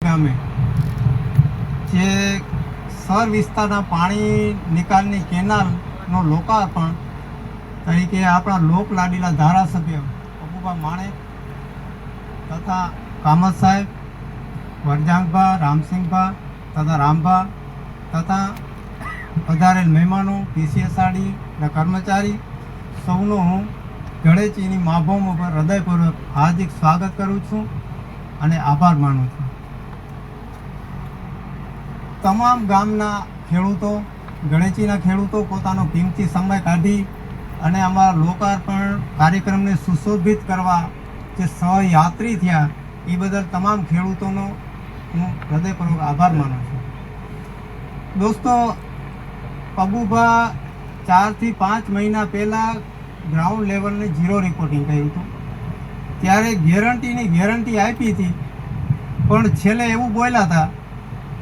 ગામે જે સર વિસ્તારના પાણી નિકાલની કેનાલનો લોકાર્પણ તરીકે આપણા લોકલાડીલા ધારાસભ્ય પબુભા માણેક તથા કામત સાહેબ, વરજાંગભા, રામસિંહભા તથા રામભા તથા પધારેલ મહેમાનો, PCSRDના કર્મચારી સૌનો હું ગણેશજીની માભોમ ઉપર હૃદયપૂર્વક હાર્દિક સ્વાગત કરું છું અને આભાર માનું છું. તમામ ગામના ખેડૂતો, ગણેશજીના ખેડૂતો પોતાનો કિંમતી સમય કાઢી અને અમારા લોકાર્પણ કાર્યક્રમને સુશોભિત કરવા જે સહયાત્રી થયા એ બદલ તમામ ખેડૂતોનો હું હૃદયપૂર્વક આભાર માનું છું. દોસ્તો, પબુભા 4 થી 5 મહિના પહેલાં ગ્રાઉન્ડ લેવલને ઝીરો રિપોર્ટિંગ કર્યું હતું. ત્યારે ગેરંટી આપી હતી, પણ છેલ્લે એવું બોલ્યા હતા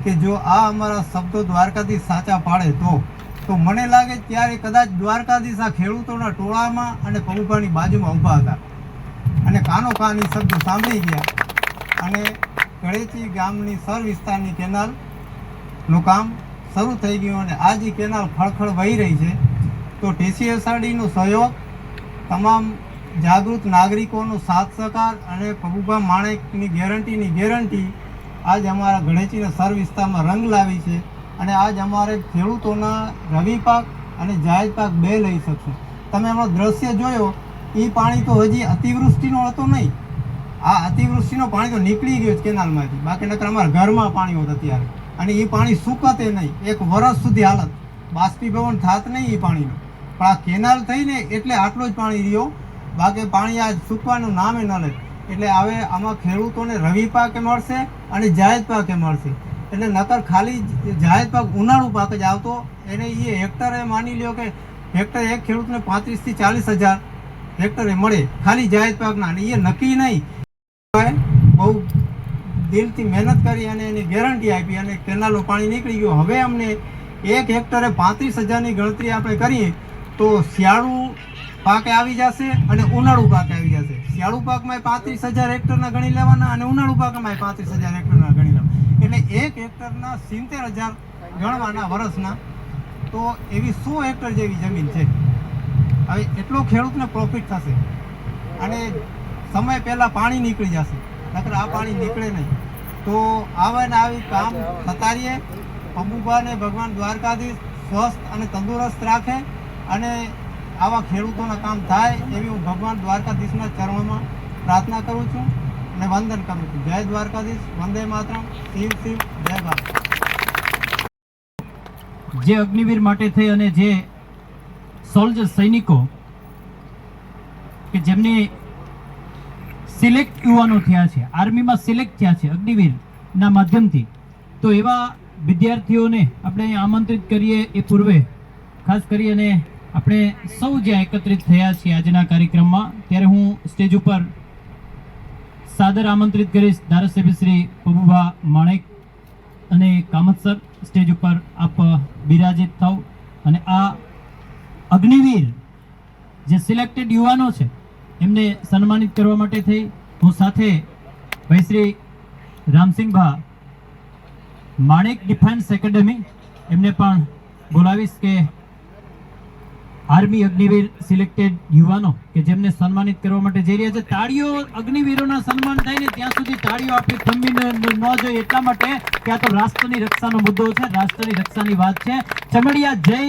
કે જો આ અમારા શબ્દો દ્વારકાધીશ સાચા પાડે તો મને લાગે ત્યારે કદાચ દ્વારકાધીશ આ ખેડૂતોના ટોળામાં અને પબુભાની બાજુમાં ઊભા હતા અને કાનો કાની શબ્દો સાંભળી ગયા અને ગળેચી ગામની સર વિસ્તારની કેનાલનું કામ શરૂ થઈ ગયું અને આ જે કેનાલ ખળખળ વહી રહી છે તો TCSRDનો સહયોગ, તમામ જાગૃત નાગરિકોનો સાથ સહકાર અને પબુભા માણેકની ગેરંટી આજ અમારા ગણેશીના સર વિસ્તારમાં રંગ લાવી છે અને આજ અમારે ખેડૂતોના રવિ પાક અને જાયદ પાક બે લઈ શકશું. તમે એમાં દ્રશ્ય જોયો, એ પાણી તો હજી અતિવૃષ્ટિનો હતો નહીં. આ અતિવૃષ્ટિનો પાણી તો નીકળી ગયો કેનાલમાંથી, બાકી નકર અમારા ઘરમાં પાણી હોત અત્યારે અને એ પાણી સુકતે નહીં. 1 વર્ષ સુધી હાલત બાષ્પીભવન થાત નહીં એ પાણીનો. પણ આ કેનાલ થઈને એટલે આટલો જ પાણી રહ્યો, બાકી પાણી આ સૂકવાનું નામે ન લે. એટલે હવે આમાં ખેડૂતોને રવિ પાકે મળશે અને જાયદ પાકે મળશે. એટલે નકર ખાલી જાયદ પાક ઉનાળુ પાક જ આવતો, એને એ હેક્ટરે માની લ્યો કે હેક્ટર એક ખેડૂતને 35 થી 40 હજાર હેક્ટરે મળે ખાલી જાયદ પાકના, અને એ નક્કી નહીં. બહુ દિલથી મહેનત કરી અને એની ગેરંટી આપી અને કેનાલનું પાણી નીકળી ગયું. હવે અમને 1 હેક્ટરે 35,000ની ગણતરી આપણે કરીએ તો શિયાળુ પાકે આવી જશે અને ઉનાળુ પાકે આવી જશે. શિયાળુ પાકમાં 35,000 હેક્ટરના ગણી લેવાના અને ઉનાળુ પાકમાં 35,000 હેક્ટરના ગણી લેવાના. એટલે 1 હેક્ટરના 70,000 ગણવાના વર્ષના, તો એવી 100 હેક્ટર જેવી જમીન છે. હવે એટલો ખેડૂતને પ્રોફિટ થશે અને સમય પહેલાં પાણી નીકળી જશે, નકર આ પાણી નીકળે નહીં. તો આવે ને આવી કામ થતા રહીએ. પબુભાને ભગવાન દ્વારકાધીશ સ્વસ્થ અને તંદુરસ્ત રાખે અને આવા ખેડૂતોના કામ થાય એવી હું ભગવાન દ્વારકાધીશના ચરણોમાં પ્રાર્થના કરું છું અને વંદન કરું છું. જય દ્વારકાધીશ, વંદે માતરમ, શિવ શિવ, જય ભારત. જે અગ્નિવીર માટે થઈ અને જે સોલ્જર સૈનિકો કે જેમને સિલેક્ટ યુવાનો થયા છે, આર્મીમાં સિલેક્ટ થયા છે અગ્નિવીરના માધ્યમથી, તો એવા વિદ્યાર્થીઓને આપણે આમંત્રિત કરીએ એ પૂર્વે ખાસ કરી અને આપણે સૌ જ્યાં એકત્રિત થયા છીએ આજના કાર્યક્રમમાં, ત્યારે હું સ્ટેજ ઉપર સાદર આમંત્રિત કરીશ ધારાસભ્ય શ્રી પબુભા માણેક અને કામત સર. સ્ટેજ ઉપર આપ બિરાજિત થાવ અને આ અગ્નિવીર જે સિલેક્ટેડ યુવાનો છે એમને સન્માનિત કરવા માટે થઈ હું સાથે ભાઈ શ્રી રામસિંહભા માણેક ડિફેન્સ એકેડેમી એમને પણ બોલાવીશ કે આર્મી અગ્નિવીર સિલેક્ટેડ યુવાનો કે જેમને સન્માનિત કરવા માટે જઈ રહ્યા છે. તાળીઓ અગ્નિવીરોના સન્માન થાય ને ત્યાં સુધી તાળીઓ આપી થંભી ન જોઈએ, એટલા માટે કે આ તો રાષ્ટ્રની રક્ષાનો મુદ્દો છે, રાષ્ટ્રની રક્ષાની વાત છે. ચમડિયા જય,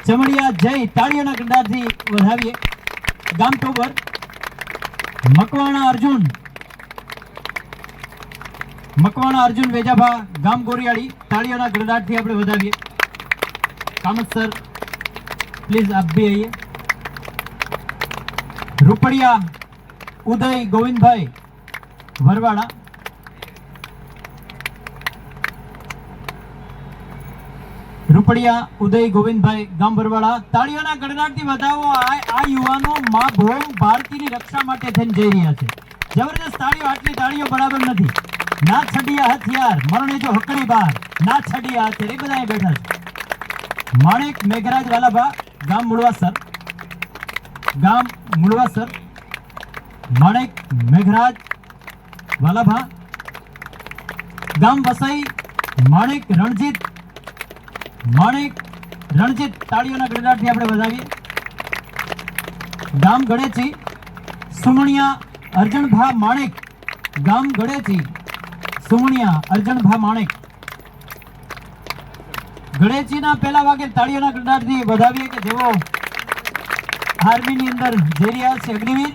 ચમડિયા જય. તાળીઓના ગંડાથી વધાવીએ. ગામ ટોબર મકવાણા અર્જુન વેજાભા ગામ ગોરિયાળી, તાળીઓના ગડડાટથી આપણે વધાવીએ. કામત સર प्लीज आप भी आइए. रुपड़िया उदय गोविंद भाई वरवाड़ा, રૂપડિયા ઉદય ગોવિંદભાઈ ગામ બરવાડા, તાળીઓના ગડગડાટથી વધાવો. આ યુવાનો માં ભોમ ભારતીની રક્ષા માટે થઈને જઈ રહ્યા છે. જબરદસ્ત તાળીઓ. આટલી તાળીઓ બરાબર નથી. ના છડિયા હથિયાર મરણે જો હકડી બાર, ના છડિયા હથિયાર. એ બધા બેઠા છે. માણેક મેઘરાજ વાલાભા ગામ મુળવાસર, માણેક મેઘરાજ વાલાભા ગામ વસાઈ માણેક રણજીત તાળીઓના ગડગડાટથી આપણે વધાવીએ. ગામ ગળેચી સુમણિયા અર્જણભા માણેક, ગામ ગળેચી સુમણિયા અર્જણભા માણેક. ગળેચીના પહેલા વાગે તાળીઓના ગડગડાટથી વધાવીએ કે જેઓ આર્મીની અંદર જઈ રહ્યા છે અગ્નિવીર,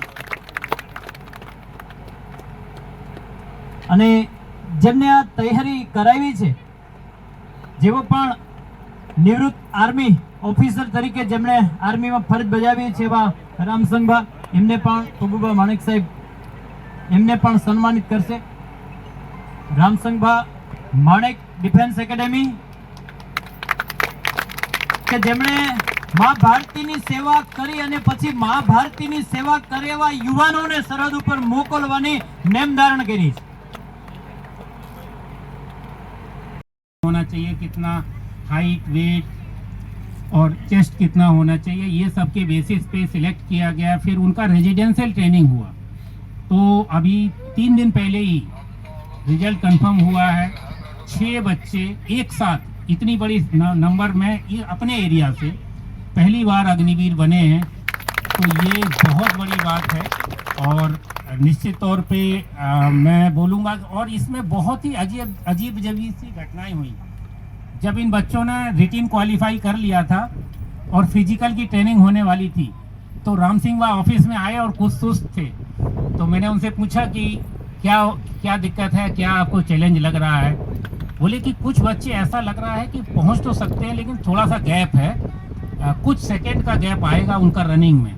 અને જેમને આ તૈયારી કરાવી છે, જેઓ પણ નિવૃત્ત આર્મી ઓફિસર તરીકે જેમણે આર્મીમાં ફરજ બજાવી છે એવા રામસંગભા, એમને પણ પબુભા માણેક સાહેબ એમને પણ સન્માનિત કરશે. રામસંગભા માણેક ડિફેન્સ એકેડેમી કે જેમણે મા ભારતીની સેવા કરી અને પછી મા ભારતીની સેવા કરે એવા યુવાનોને સરહદ ઉપર મોકલવાની નેમ ધારણ કરી છે. होना चाहिए, कितना हाइट वेट और चेस्ट कितना होना चाहिए, ये सब के बेसिस पे सिलेक्ट किया गया. फिर उनका रेजिडेंशियल ट्रेनिंग हुआ. तो अभी 3 दिन पहले ही रिजल्ट कंफर्म हुआ है. 6 बच्चे एक साथ इतनी बड़ी नंबर में ये अपने एरिया से पहली बार अग्निवीर बने हैं. तो ये बहुत बड़ी बात है और निश्चित तौर पे मैं बोलूँगा. और इसमें बहुत ही अजीब सी घटनाएं हुई. जब इन बच्चों ने रिटिन क्वालिफाई कर लिया था और फिजिकल की ट्रेनिंग होने वाली थी, तो राम सिंह वह ऑफिस में आए और कुछ सुस्त थे. तो मैंने उनसे पूछा कि क्या दिक्कत है, क्या आपको चैलेंज लग रहा है. बोले कि कुछ बच्चे ऐसा लग रहा है कि पहुंच तो सकते हैं लेकिन थोड़ा सा गैप है, कुछ सेकेंड का गैप आएगा उनका रनिंग में.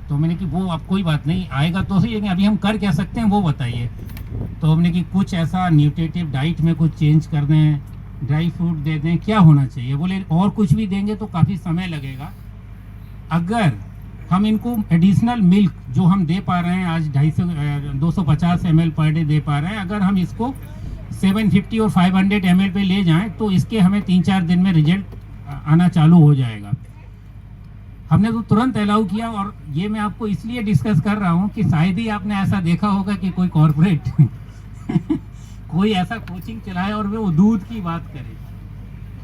तो मैंने कि वो अब कोई बात नहीं, आएगा तो सही, लेकिन अभी हम कर क्या सकते हैं वो बताइए. तो हमने कि कुछ ऐसा न्यूट्रिटिव डाइट में कुछ चेंज कर दें, ड्राई फ्रूट दे दें, क्या होना चाहिए. बोले और कुछ भी देंगे तो काफ़ी समय लगेगा. अगर हम इनको एडिशनल मिल्क जो हम दे पा रहे हैं आज 250 ml पर डे दे पा रहे हैं, अगर हम इसको 750 और 500 ml पे ले जाएं तो इसके हमें 3-4 दिन में रिजल्ट आना चालू हो जाएगा. हमने तो तुरंत अलाउ किया. और ये मैं आपको इसलिए डिस्कस कर रहा हूँ कि शायद ही आपने ऐसा देखा होगा कि कोई कॉरपोरेट कोई ऐसा कोचिंग चलाए और वो दूध की बात करे.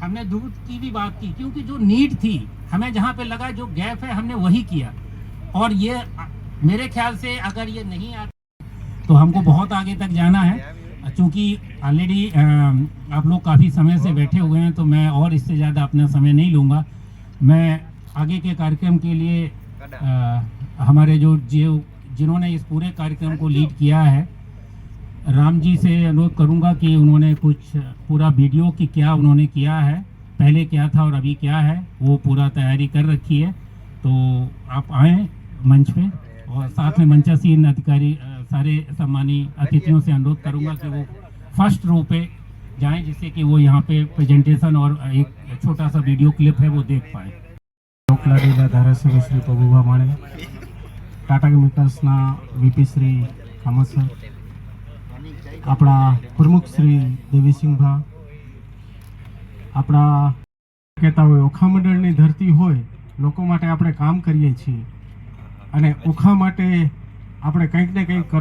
हमने दूध की भी बात की क्योंकि जो नीड थी, हमें जहाँ पे लगा जो गैप है हमने वही किया. और ये मेरे ख्याल से अगर ये नहीं आता तो हमको बहुत आगे तक जाना है. चूँकि ऑलरेडी आप लोग काफ़ी समय से बैठे हुए हैं तो मैं और इससे ज़्यादा अपना समय नहीं लूँगा. मैं आगे के कार्यक्रम के लिए हमारे जो जिन्होंने इस पूरे कार्यक्रम को लीड किया है, राम जी से अनुरोध करूंगा कि उन्होंने कुछ पूरा वीडियो की क्या उन्होंने किया है, पहले क्या था और अभी क्या है, वो पूरा तैयारी कर रखी है. तो आप आएँ मंच पे और साथ में मंचासीन अधिकारी सारे सम्मानी अतिथियों से अनुरोध करूंगा कि वो फर्स्ट रो पे जाएं जिससे कि वो यहाँ पे प्रेजेंटेशन और एक छोटा सा वीडियो क्लिप है वो देख पाए. લોકલાડીના ધારાસભ્ય શ્રી પબુભા માણેક, ટાટા કેમિકલ્સના વીપી શ્રી કામત સર, આપણા પ્રમુખ શ્રી દેવીસિંહભા, આપણા કહેતા હોય ઓખા મંડળની ધરતી હોય, લોકો માટે આપણે કામ કરીએ છીએ અને ઓખા માટે આપણે કંઈક ને કંઈક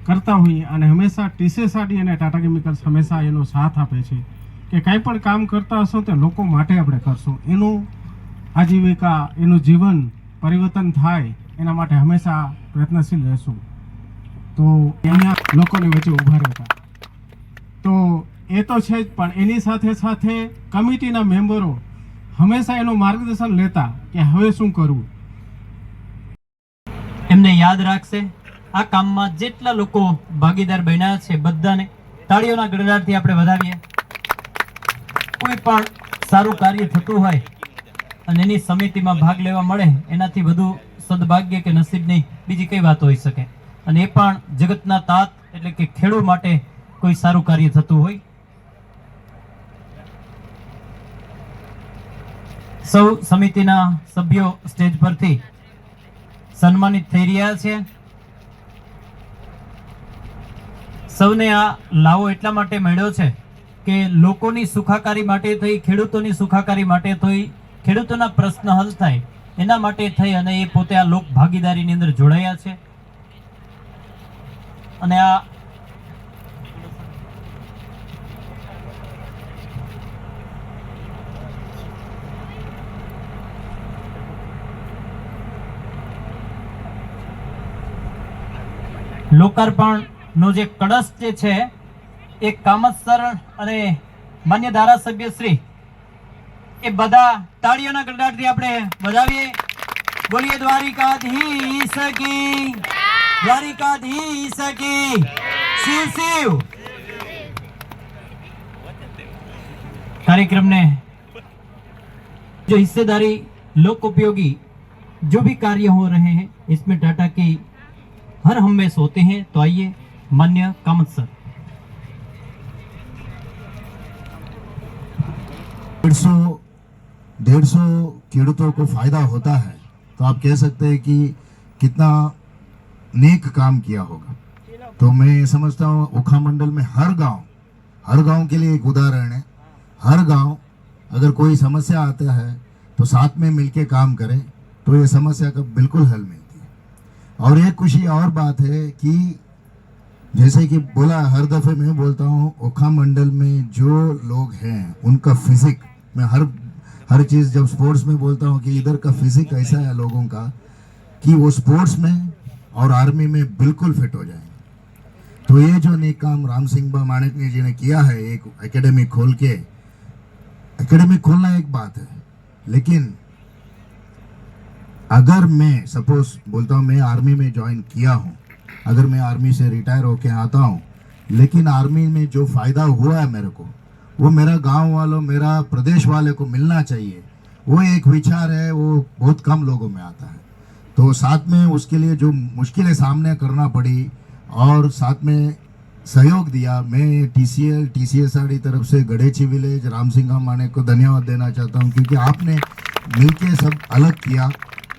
કરતા હોઈએ અને હંમેશા ટીસીએસઆરડી અને ટાટા કેમિકલ્સ હંમેશા એનો સાથ આપે છે કે કંઈ પણ કામ કરતા હશો તો લોકો માટે આપણે કરશું. એનું આજીવિકા, એનું જીવન પરિવર્તન થાય એના માટે હંમેશા પ્રયત્નશીલ રહેશું. તો અહીંયા લોકોની વચ્ચે ઊભા રહેતા તો એ તો છે જ, પણ એની સાથે સાથે કમિટીના મેમ્બરો હંમેશા એનું માર્ગદર્શન લેતા કે હવે શું કરવું. એમને યાદ રાખશે. આ કામમાં જેટલા લોકો ભાગીદાર બન્યા છે બધાને તાળીઓના ગડગડાટથી આપણે વધાવીએ. કોઈ પણ સારું કાર્ય થતું હોય અને એની સમિતિમાં ભાગ લેવા મળે એનાથી વધુ સદભાગ્ય કે નસીબની બીજી કઈ વાત હોઈ શકે. અને એ પણ જગતના તાત એટલે કે ખેડૂત માટે કોઈ સારું કાર્ય થતું હોય. સૌ સમિતિના સભ્યો સ્ટેજ પરથી સન્માનિત થઈ રહ્યા છે. સૌને આ લાવો એટલા માટે મળ્યો છે કે લોકોની સુખાકારી માટે થઈ, ખેડૂતોની સુખાકારી માટે થઈ, ખેડૂતોના પ્રશ્ન હલ થાય એના માટે થઈ અને એ પોતે આ લોક ભાગીદારીની અંદર જોડાયા છે. અને આ લોકાર્પણનો જે કળશ જે છે એ કામતસર અને માન્ય ધારાસભ્ય શ્રી એ બધા તાળીઓના ગડગડાટથી આપણે વધાવીએ. બોલીએ દ્વારિકાધીશ કી, દ્વારિકાધીશ કી, શિવ શિવ. कार्यक्रम ने जो हिस्सेदारी लोक उपयोगी जो भी कार्य हो रहे हैं इसमें टाटा की हर हमेश होते हैं. तो आइए मान्य कामत सर. 150 खेडूतों को फायदा होता है तो आप कह सकते हैं कि कितना नेक काम किया होगा. तो मैं समझता हूँ ओखा मंडल में हर गांव के लिए एक उदाहरण है. हर गांव अगर कोई समस्या आता है तो साथ में मिलके काम करे तो ये समस्या का बिल्कुल हल मिलती है. और एक खुशी और बात है कि जैसे कि बोला, हर दफे मैं बोलता हूँ ओखा मंडल में जो लोग हैं उनका फिजिक, मैं हर चीज़ जब स्पोर्ट्स में बोलता हूँ कि इधर का फिजिक ऐसा है लोगों का कि वो स्पोर्ट्स में और आर्मी में बिल्कुल फिट हो जाएंगे. तो ये जो नेक काम राम सिंह बा माणिकनी जी ने किया है, एक एकेडमी खोल के, एकेडमी खोलना एक बात है, लेकिन अगर मैं सपोज बोलता हूँ मैं आर्मी में ज्वाइन किया हूँ, अगर मैं आर्मी से रिटायर होके आता हूँ, लेकिन आर्मी में जो फायदा हुआ है मेरे को, वो मेरा गांव वालों, मेरा प्रदेश वाले को मिलना चाहिए. वो एक विचार है, वो बहुत कम लोगों में आता है. तो साथ में उसके लिए जो मुश्किलें सामने करना पड़ी और साथ में सहयोग दिया, मैं TCSRD तरफ से गडेची विलेज राम सिंह माने को धन्यवाद देना चाहता हूँ, क्योंकि आपने मिलके सब अलग किया,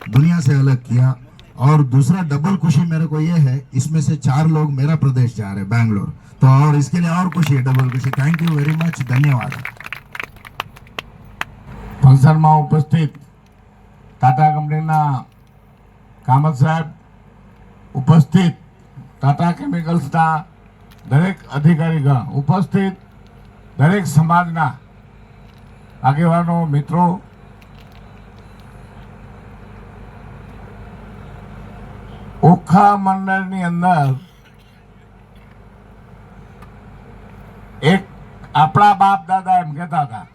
दुनिया से अलग किया. और दूसरा डबल खुशी मेरे को ये है, इसमें से 4 लोग मेरा प्रदेश जा रहे हैं, बैंगलोर. तो और इसके लिए और खुशी है, डबल खुशी. थैंक यू वेरी मच, धन्यवाद. ફંક્શનમાં ઉપસ્થિત ટાટા કંપનીના કામત સાહેબ, ઉપસ્થિત ટાટા કેમિકલ્સના દરેક અધિકારીગણ, ઉપસ્થિત દરેક સમાજના આગેવાનો, મિત્રો, ઓખા મંડળની અંદર એક આપણા બાપ દાદા એમ કહેતા હતા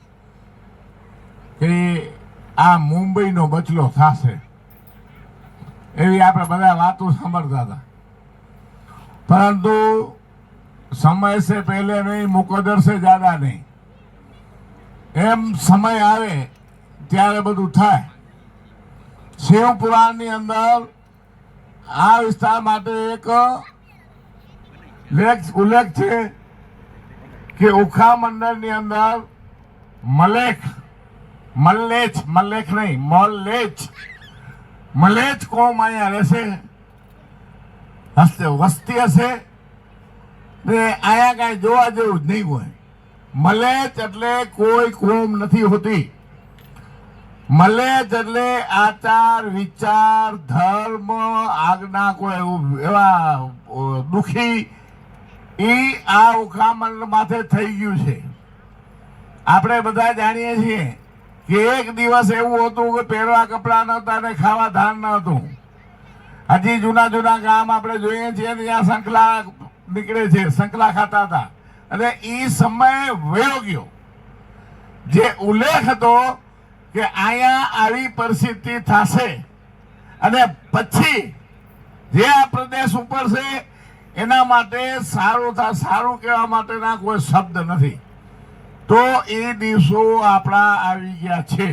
કે આ મુંબઈનો બચલો થશે, એવી આપણે બધા વાતો સાંભળતા હતા. પરંતુ समय से पहले नहीं, मुकद्दर से ज्यादा नहीं. एम समय आवे त्यारे बधु थाय. शिव पुराण ની અંદર આ વિસ્તાર માટે એક ઉલ્લેખ છે કે ઓખા મંડળની અંદર મલેચ કોમ અહીંયા રહેશે, વસ્તી હશે ને અહીંયા કાંઈ જોવા જેવું જ નહીં હોય. મલેચ એટલે કોઈ કોમ નથી હોતી. મલેચ એટલે આચાર વિચાર ધર્મ આજ્ઞા કોઈ એવા દુખી એ આ ઓખામણ માથે થઈ ગયું છે. આપણે બધા જાણીએ છીએ કે એક દિવસ એવું હતું કે પહેરવા કપડા નહોતા ને ખાવા ધાન ન હતું. હજી જૂના ગામ આપણે જોઈએ છીએ ત્યાં સંકલા નીકળે છે, સંકલા ખાતા હતા અને એ સમય વયો ગયો. જે ઉલ્લેખ હતો કે અહીંયા આવી પરિસ્થિતિ થશે અને પછી જે આ પ્રદેશ ઉપર છે એના માટે સારું કહેવા માટેના કોઈ શબ્દ નથી. તો એ દિવસો આપણા આવી ગયા છે.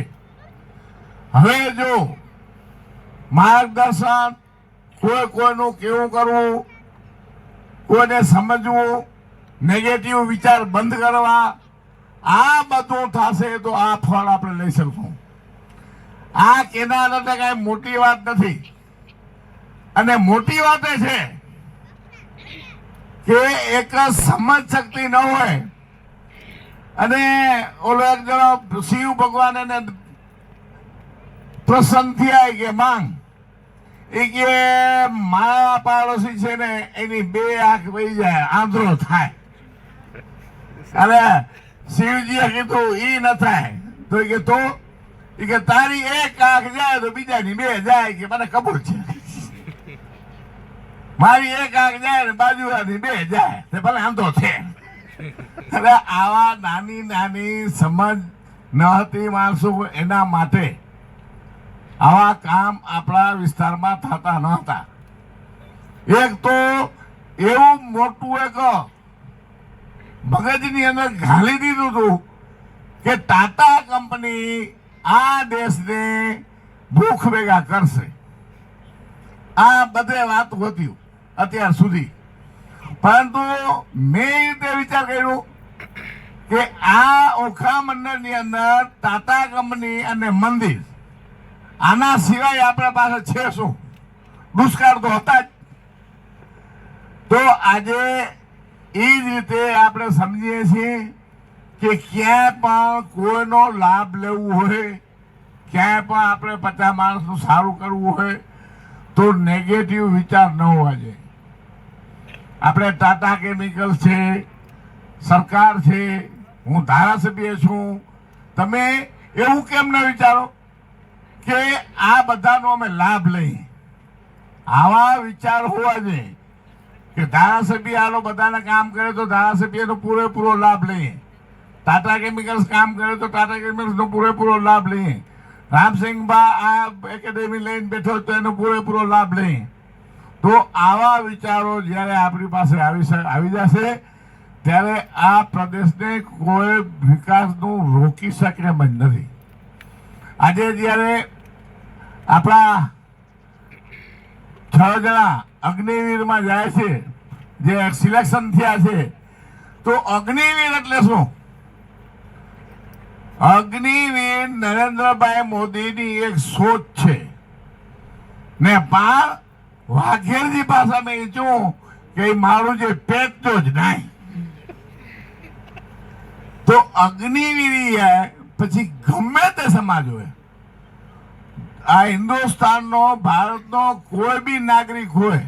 હવે જો માર્ગદર્શન કોઈનું કેવું કરવું, કોઈને સમજવું, નેગેટિવ વિચાર બંધ કરવા, આ બધું થશે તો આ ફળ આપણે લઈ શકશું. આ કેનાલ એટલે કઈ મોટી વાત નથી. અને મોટી વાત એ છે કે એક સમજ શક્તિ ન હોય અને ઓલો એક જણો શિવ ભગવાન એને પ્રસન્ન થયા કે માંગ એ કે મારા પાડોશી છે ને એની 2 આંખ વહી જાય, આંધળો થાય. અને શિવજીએ કીધું ઈ ન થાય. તો કે તારી 1 આંખ જાય તો બીજાની 2 જાય, કે મને ખબર છે. મારી એક આંખ જાય ને બાજુની બે જાય તે ભલે આમ તો છે. એટલે આવા નાની નાની સમજ ન હતી માણસો, એના માટે આવા કામ આપણા વિસ્તારમાં થતા ન હતા. એક તો એવું મોટું એક મગજની અંદર ઘાલી દીધું હતું કે ટાટા કંપની આ દેશને ભૂખ ભેગા કરશે. આ બધે વાત હોતી અત્યાર સુધી, પરંતુ મેં એ રીતે વિચાર કર્યો કે આ ઓખા મંડળની અંદર ટાટા કંપની અને મંદિર, આના સિવાય આપણા પાસે છે શું? દુષ્કાળ તો હતા જ. તો આજે એ જ રીતે આપણે સમજીએ છીએ કે ક્યાંય પણ કોઈનો લાભ લેવું હોય, ક્યાંય પણ આપણે 50 માણસનું સારું કરવું હોય તો નેગેટિવ વિચાર ન હોવા જોઈએ. આપણે ટાટા કેમિકલ્સ છે, સરકાર છે, હું ધારાસભ્ય છું, તમે એવું કેમ ન વિચારો કે આ બધાનો અમે લાભ લઈએ? આવા વિચાર હોવા જોઈએ કે ધારાસભ્ય આલો બધાને કામ કરે તો ધારાસભ્યનો પૂરેપૂરો લાભ લઈએ. ટાટા કેમિકલ્સ કામ કરે તો ટાટા કેમિકલ્સનો પૂરેપૂરો લાભ લઈએ. રામસિંહબા આ એકેડેમી લઈને બેઠો તો એનો પૂરેપૂરો લાભ લઈએ. તો આવા વિચારો જ્યારે આપણી પાસે આવી જશે ત્યારે આ પ્રદેશને કોઈ વિકાસનું રોકી શકે એમ જ નથી. આજે જ્યારે આપણા 6 જણા અગ્નિવીરમાં જાય છે, જે સિલેક્શન થયા છે, તો અગ્નિવીર એટલે શું? અગ્નિવીર નરેન્દ્રભાઈ મોદીની એક સોચ છે ને વાઘેરજી પાસે મેં ઈચ્છું કે મારું જે પેટ તો જ નહીં. તો અગ્નિવીર પછી ગમે તે સમાજ હોય, આ હિન્દુસ્તાનનો, ભારતનો કોઈ બી નાગરિક હોય,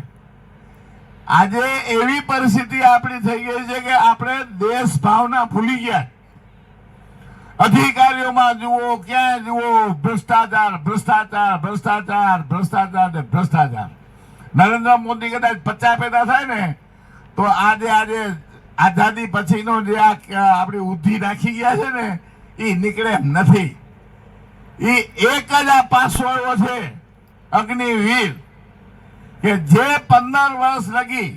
આજે એવી પરિસ્થિતિ આપણી થઈ ગઈ છે કે આપણે દેશ ભાવના ભૂલી ગયા. અધિકારીઓમાં જુઓ, ક્યાં જુઓ, ભ્રષ્ટાચાર, ભ્રષ્ટાચાર, ભ્રષ્ટાચાર, ભ્રષ્ટાચાર ને ભ્રષ્ટાચાર. નરેન્દ્ર મોદી કદાચ 50 પેદા થાય ને તો આજે આઝાદી પછીનો જે આપણી ઉધી નાખી ગયા છે ને એ નીકળે એમ નથી. એ એક જ આ પાસો એવો છે અગ્નિવીર કે જે 15 વર્ષ લગી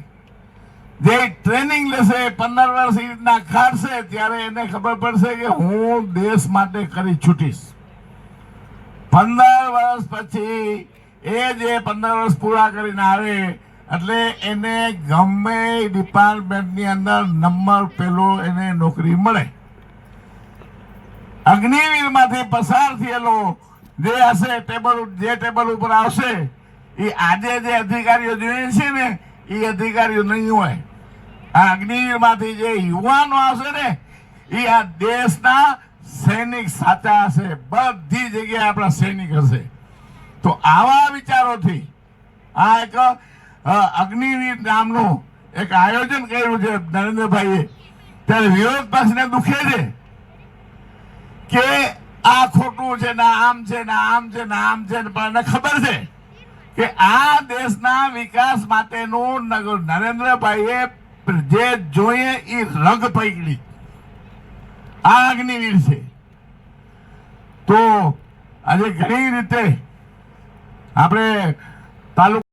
જે ટ્રેનિંગ લેશે, 15 વર્ષ એ રીતના કાઢશે, ત્યારે એને ખબર પડશે કે હું દેશ માટે કરી છૂટીશ. 15 વર્ષ પછી એ જે 15 વર્ષ પૂરા કરીને આવે એટલે એને ગમે ડિપાર્ટમેન્ટની અંદર નંબર પેલો એને નોકરી મળે. અગ્નિવીરમાંથી પસાર થયેલો જે હશે ટેબલ ઉપર આવશે, એ આજે જે અધિકારીઓ જોઈએ છે ને એ અધિકારીઓ નહીં હોય. આ અગ્નિવીરમાંથી જે યુવાનો આવશે ને એ આ દેશના સૈનિક સાચા હશે. બધી જગ્યાએ આપણા સૈનિક હશે. તો આવા વિચારોથી આ એક અગ્નિવીર નામનું એક આયોજન કર્યું છે નરેન્દ્રભાઈએ. ત્યારે વિરોધ પક્ષને દુખે છે કે આ ખોટું છે ને આમ છે ને આમ છે ને આમ છે, પણ એને ખબર છે કે આ દેશના વિકાસ માટેનું નરેન્દ્રભાઈએ જે જોઈએ એ રગ પકડી આ અગ્નિવીર છે. તો આજે ઘણી રીતે આપણે તાલુકા